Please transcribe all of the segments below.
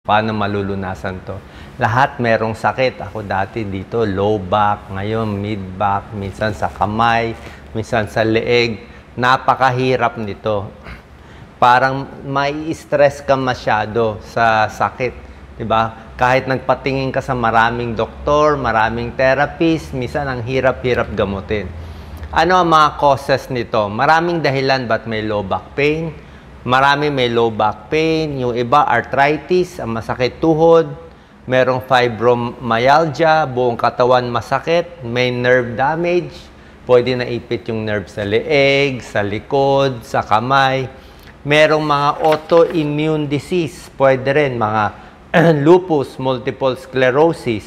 Paano malulunasan to? Lahat merong sakit. Ako dati dito, low back, ngayon mid back, minsan sa kamay, minsan sa leeg. Napakahirap nito. Parang may stress ka masyado sa sakit. Diba? Kahit nagpatingin ka sa maraming doktor, maraming therapist, minsan ang hirap-hirap gamutin. Ano ang mga causes nito? Maraming dahilan ba't may low back pain. Marami may low back pain. Yung iba, arthritis, ang masakit tuhod. Merong fibromyalgia, buong katawan masakit. May nerve damage. Pwede naipit yung nerve sa leeg, sa likod, sa kamay. Merong mga autoimmune disease. Pwede rin mga lupus, multiple sclerosis.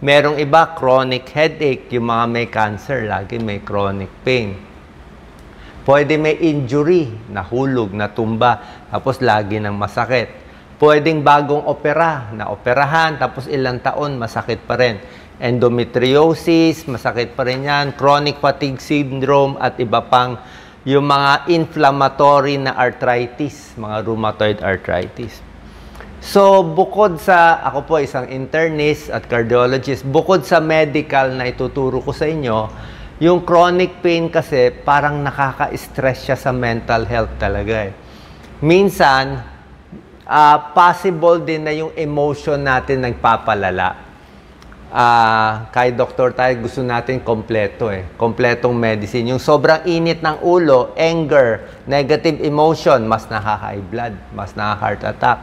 Merong iba, chronic headache. Yung mga may cancer, lagi may chronic pain. Pwede may injury, nahulog, natumba, tapos lagi nang masakit. Pwedeng bagong opera, naoperahan, tapos ilang taon, masakit pa rin. Endometriosis, masakit pa rin yan. Chronic fatigue syndrome at iba pang yung mga inflammatory na arthritis, mga rheumatoid arthritis. So, bukod sa, ako po isang internist at cardiologist, bukod sa medical na ituturo ko sa inyo, yung chronic pain kasi parang nakaka-stress siya sa mental health talaga eh. Minsan, possible din na yung emotion natin nagpapalala. Kay doktor tayo, gusto natin kompleto eh. Kompletong medicine. Yung sobrang init ng ulo, anger, negative emotion, mas nakaka-high blood, mas nakaka-heart attack.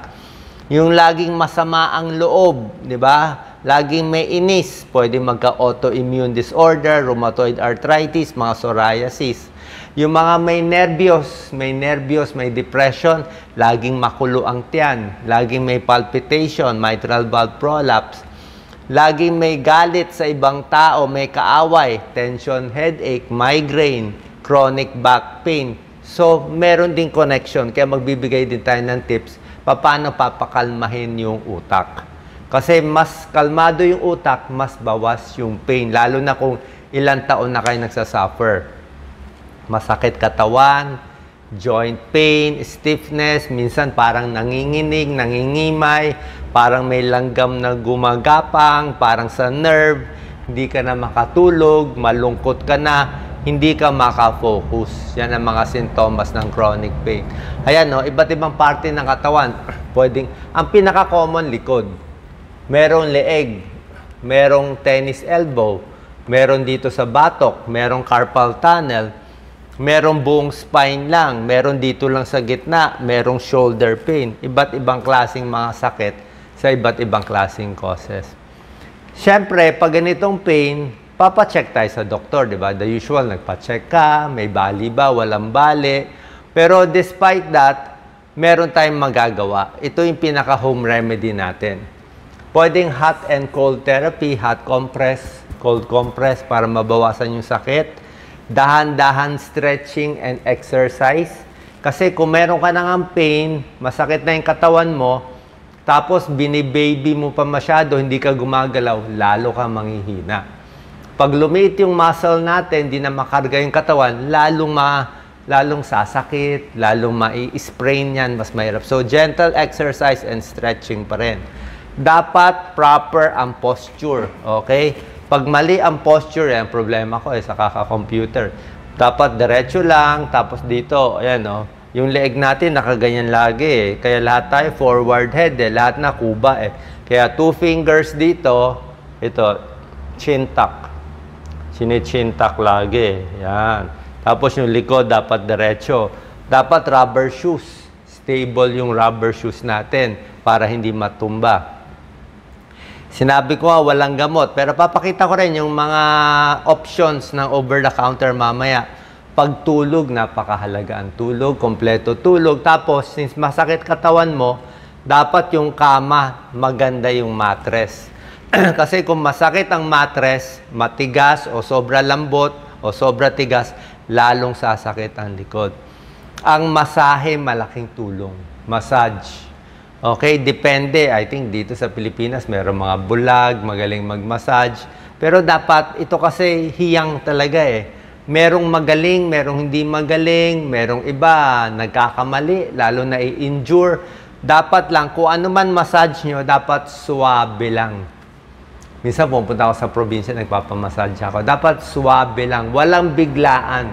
Yung laging masama ang loob, di ba? Laging may inis, pwede magka-autoimmune disorder, rheumatoid arthritis, mga psoriasis. Yung mga may nervyos, may depression, laging makulo ang tiyan, laging may palpitation, mitral valve prolapse, laging may galit sa ibang tao, may kaaway, tension, headache, migraine, chronic back pain. So, meron din connection, kaya magbibigay din tayo ng tips paano papakalmahin yung utak. Kasi mas kalmado yung utak, mas bawas yung pain. Lalo na kung ilang taon na kayo nagsasuffer. Masakit katawan, joint pain, stiffness, minsan parang nanginginig, nangingimay, parang may langgam na gumagapang, parang sa nerve, hindi ka na makatulog, malungkot ka na, hindi ka makafocus. Yan ang mga sintomas ng chronic pain. Ayan, no, iba't ibang parte ng katawan. Pwedeng, ang pinaka-common, likod. Merong leeg, merong tennis elbow, meron dito sa batok, merong carpal tunnel, merong buong spine lang, meron dito lang sa gitna, merong shoulder pain. Iba't ibang klaseng mga sakit sa iba't ibang klaseng causes. Siyempre, pag ganitong pain, papacheck tayo sa doktor, di ba? The usual, nagpacheck ka, may bali ba, walang bali. Pero despite that, meron tayong magagawa. Ito yung pinaka-home remedy natin. Pwedeng hot and cold therapy, hot compress, cold compress para mabawasan yung sakit. Dahan-dahan stretching and exercise. Kasi kung meron ka nang pain, masakit na yung katawan mo, tapos binibaby mo pa masyado, hindi ka gumagalaw, lalo ka manghihina. Pag lumiit yung muscle natin, hindi na makarga yung katawan, lalong sasakit, lalong mai-sprain yan, mas mahirap. So, gentle exercise and stretching pa rin. Dapat proper ang posture, okay? Pag mali ang posture, yan, problema ko sa kaka-computer. Dapat diretso lang, tapos dito, ayan, no? Yung leeg natin, nakaganyan lagi, eh. Kaya lahat tayo forward head, eh. Lahat na kuba, eh. Kaya 2 fingers dito, ito, chin tuck. Chin tuck lagi, yan. Tapos yung likod, dapat diretso. Dapat rubber shoes. Stable yung rubber shoes natin para hindi matumba. Sinabi ko walang gamot, pero papakita ko rin yung mga options ng over-the-counter mamaya. Pagtulog, napakahalaga ang tulog, kompleto tulog. Tapos, since masakit katawan mo, dapat yung kama, maganda yung mattress. Kasi kung masakit ang mattress, matigas o sobra lambot o sobra tigas, lalong sasakit ang likod. Ang masahe, malaking tulong. Massage. Okay, depende. I think dito sa Pilipinas, meron mga bulag, magaling mag-massage. Pero dapat, ito kasi hiyang talaga eh. Merong magaling, merong hindi magaling, merong iba nagkakamali, lalo na i-injure. Dapat lang, kung ano man massage nyo, dapat suwabe lang. Minsan pumunta ako sa probinsya, nagpapamassage ako. Dapat suwabe lang, walang biglaan.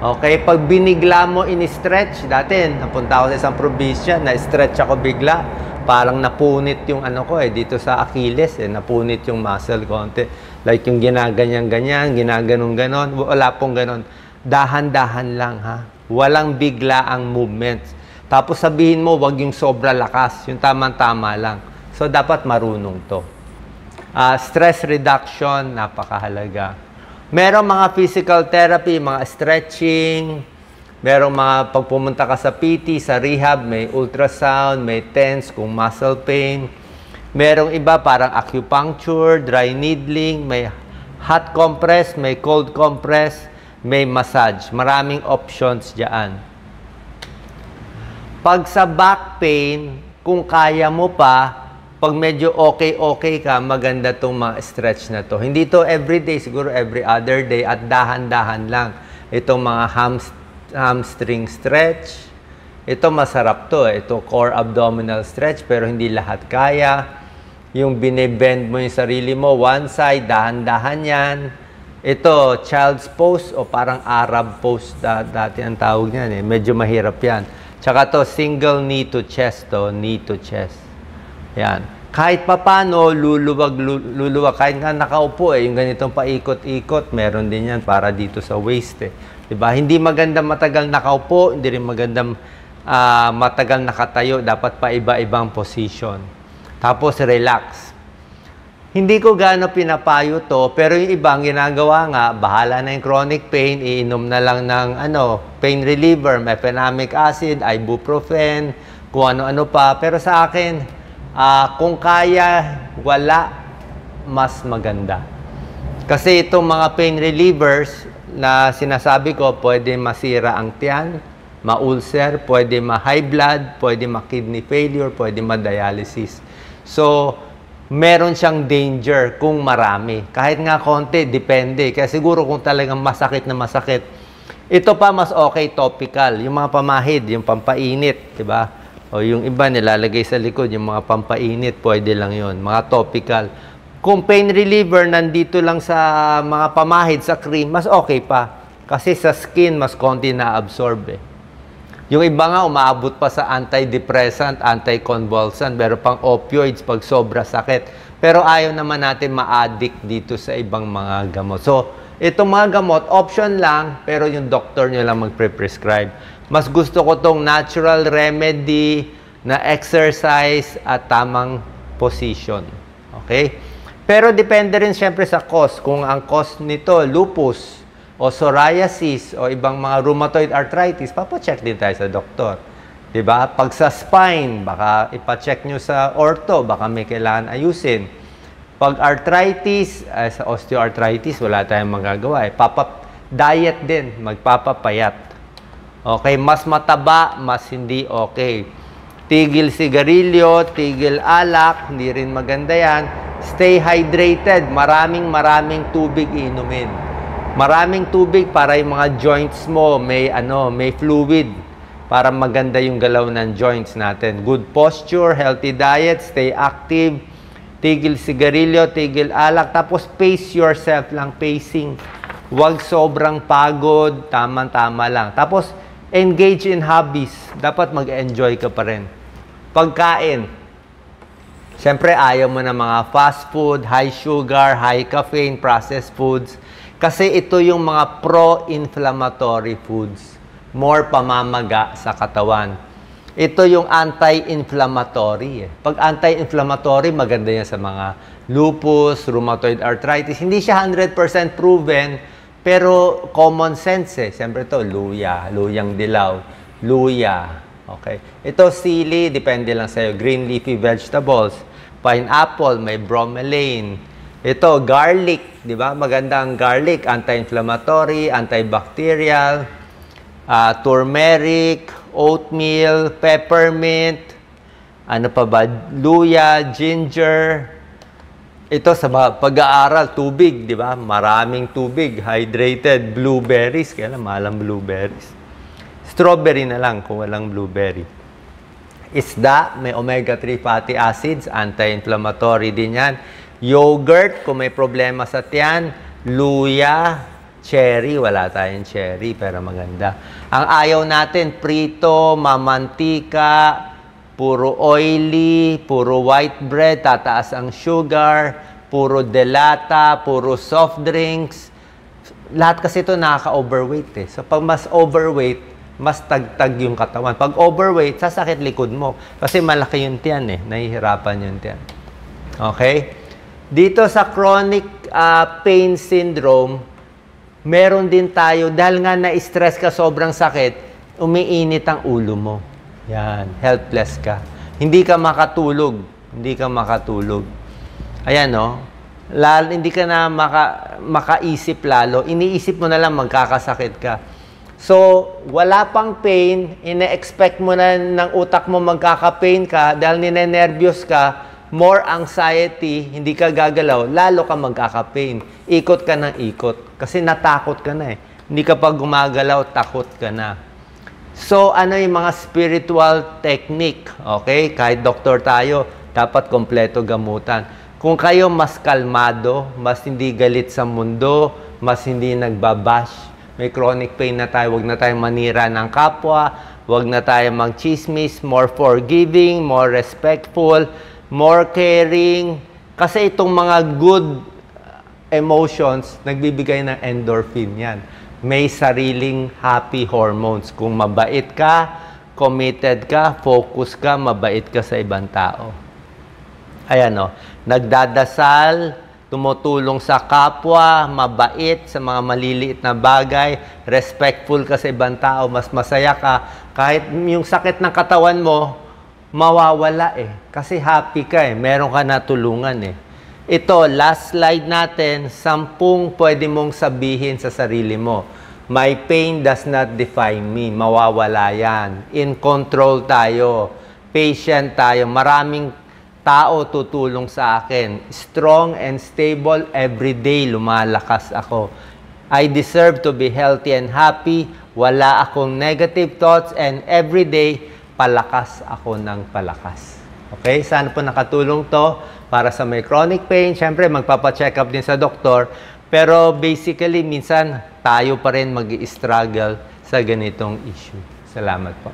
Okay? Pag binigla mo, in-stretch, dati, napunta ako sa isang probinsya, na-stretch ako bigla. Parang napunit yung ano ko dito sa Achilles, napunit yung muscle konti. Like yung ginaganyan-ganyan, ginaganon-ganon, wala pong ganon. Dahan-dahan lang, ha? Walang bigla ang movements. Tapos sabihin mo, wag yung sobra lakas. Yung tamang-tama lang. So, dapat marunong to. Stress reduction, napakahalaga. Merong mga physical therapy, mga stretching. Merong mga pagpumunta ka sa PT, sa rehab, may ultrasound, may TENS kung muscle pain. Merong iba parang acupuncture, dry needling, may hot compress, may cold compress, may massage. Maraming options dyan. Pag sa back pain, kung kaya mo pa, pag medyo okay ka, maganda itong mga stretch na to. Hindi to everyday, siguro every other day at dahan-dahan lang. Itong mga hamstring stretch. Ito masarap to. Ito core abdominal stretch pero hindi lahat kaya. Yung binibend mo yung sarili mo, one side, dahan-dahan yan. Ito, child's pose o parang Arab pose dati ang tawag niyan. Medyo mahirap yan. Tsaka to, single knee to chest to, knee to chest. Yan. Kahit papano, luluwag. Kahit nga nakaupo yung ganitong paikot-ikot, meron din yan para dito sa waist Diba? Hindi maganda matagal nakaupo, hindi rin maganda matagal nakatayo. Dapat pa iba-ibang position. Tapos, relax. Hindi ko gaano pinapayo to, pero yung ibang ginagawa nga, bahala na yung chronic pain, iinom na lang ng pain reliever, mefenamic acid, ibuprofen, kung ano-ano pa. Pero sa akin, kung kaya, wala, mas maganda. Kasi itong mga pain relievers na sinasabi ko, pwede masira ang tiyan, ma-ulcer, pwede ma-high blood, pwede ma-kidney failure, pwede ma-dialysis. So, meron siyang danger kung marami. Kahit nga konti, depende. Kaya siguro kung talagang masakit na masakit, ito pa mas okay topical. Yung mga pamahid, yung pampainit, diba? O yung iba nilalagay sa likod, yung mga pampainit, pwede lang yon, mga topical. Kung pain reliever, nandito lang sa mga pamahid, sa cream, mas okay pa. Kasi sa skin, mas konti na-absorb Yung iba nga, umaabot pa sa antidepressant, anticonvulsant, pero pang opioids pag sobra sakit. Pero ayaw naman natin ma-addict dito sa ibang mga gamot. So, itong mga gamot, option lang, pero yung doktor nyo lang magpre-prescribe. Mas gusto ko tong natural remedy na exercise at tamang position. Okay? Pero depende rin siyempre sa cause. Kung ang cause nito, lupus, o psoriasis, o ibang mga rheumatoid arthritis, papacheck din tayo sa doktor. Diba? Pag sa spine, baka ipacheck nyo sa ortho, baka may kailangan ayusin. Pag arthritis, sa osteoarthritis, wala tayong magagawa. Diet din, magpapapayat. Okay, mas mataba, mas hindi okay. Tigil sigarilyo, tigil alak, hindi rin maganda yan. Stay hydrated, maraming tubig inumin. Maraming tubig para yung mga joints mo may fluid para maganda yung galaw ng joints natin. Good posture, healthy diet, stay active, tigil sigarilyo, tigil alak, tapos pace yourself lang, pacing. Huwag sobrang pagod, tama-tama lang. Tapos engage in hobbies. Dapat mag-enjoy ka pa rin. Pagkain. Siyempre ayaw mo ng mga fast food, high sugar, high caffeine, processed foods. Kasi ito yung mga pro-inflammatory foods. More pamamaga sa katawan. Ito yung anti-inflammatory. Pag anti-inflammatory, maganda yan sa mga lupus, rheumatoid arthritis. Hindi siya 100% proven, pero common sense Siyempre ito, luya, luyang dilaw, luya. Okay. Ito, sili, depende lang sa'yo. Green leafy vegetables. Pineapple, may bromelain. Ito, garlic, di ba? Maganda ang garlic, anti-inflammatory, antibacterial, turmeric, oatmeal, peppermint, ano pa ba? Luya, ginger. Ito sa pag-aaral, tubig, di ba? Maraming tubig, hydrated, blueberries, kaya lang mahal ang blueberries. Strawberry na lang kung walang blueberry. Isda, may omega-3 fatty acids, anti-inflammatory din yan. Yogurt, kung may problema sa tiyan. Luya, cherry, wala tayong cherry, pero maganda. Ang ayaw natin, prito, mamantika, puro oily, puro white bread, tataas ang sugar, puro delata, puro soft drinks. Lahat kasi ito nakaka-overweight eh. So pag mas overweight, mas tagtag yung katawan. Pag overweight, sasakit likod mo. Kasi malaki yung tiyan eh. Nahihirapan yung tiyan. Okay? Dito sa chronic pain syndrome, meron din tayo, dahil nga na-stress ka sobrang sakit, umiinit ang ulo mo. Yan, helpless ka. Hindi ka makatulog. Hindi ka makatulog. Ayan, no? Hindi ka na makaisip lalo. Iniisip mo na lang magkakasakit ka. So, wala pang pain, ine-expect mo na ng utak mo magkaka-pain ka, dahil ninenervyos ka, more anxiety, hindi ka gagalaw, lalo ka magkaka-pain. Ikot ka ng ikot. Kasi natakot ka na eh. Hindi ka pa gumagalaw, takot ka na. So, ano yung mga spiritual technique? Okay? Kahit doktor tayo, dapat kompleto gamutan. Kung kayo mas kalmado, mas hindi galit sa mundo, mas hindi nagbabash, may chronic pain na tayo, wag na tayong manira ng kapwa, wag na tayong mag-chismis, more forgiving, more respectful, more caring. Kasi itong mga good emotions, nagbibigay ng endorphin yan. May sariling happy hormones. Kung mabait ka, committed ka, focus ka, mabait ka sa ibang tao. Ayan o, nagdadasal, tumutulong sa kapwa, mabait sa mga maliliit na bagay, respectful ka sa ibang tao, mas masaya ka. Kahit yung sakit ng katawan mo, mawawala eh. Kasi happy ka eh, meron ka natulungan eh. Ito, last slide natin, 10 pwede mong sabihin sa sarili mo. My pain does not define me. Mawawala yan. In control tayo. Patient tayo. Maraming tao tutulong sa akin. Strong and stable, everyday lumalakas ako. I deserve to be healthy and happy. Wala akong negative thoughts and everyday palakas ako ng palakas. Okay? Sana po nakatulong to para sa may chronic pain. Siyempre, magpapacheck up din sa doktor. Pero basically, minsan tayo pa rin mag-i-struggle sa ganitong issue. Salamat po.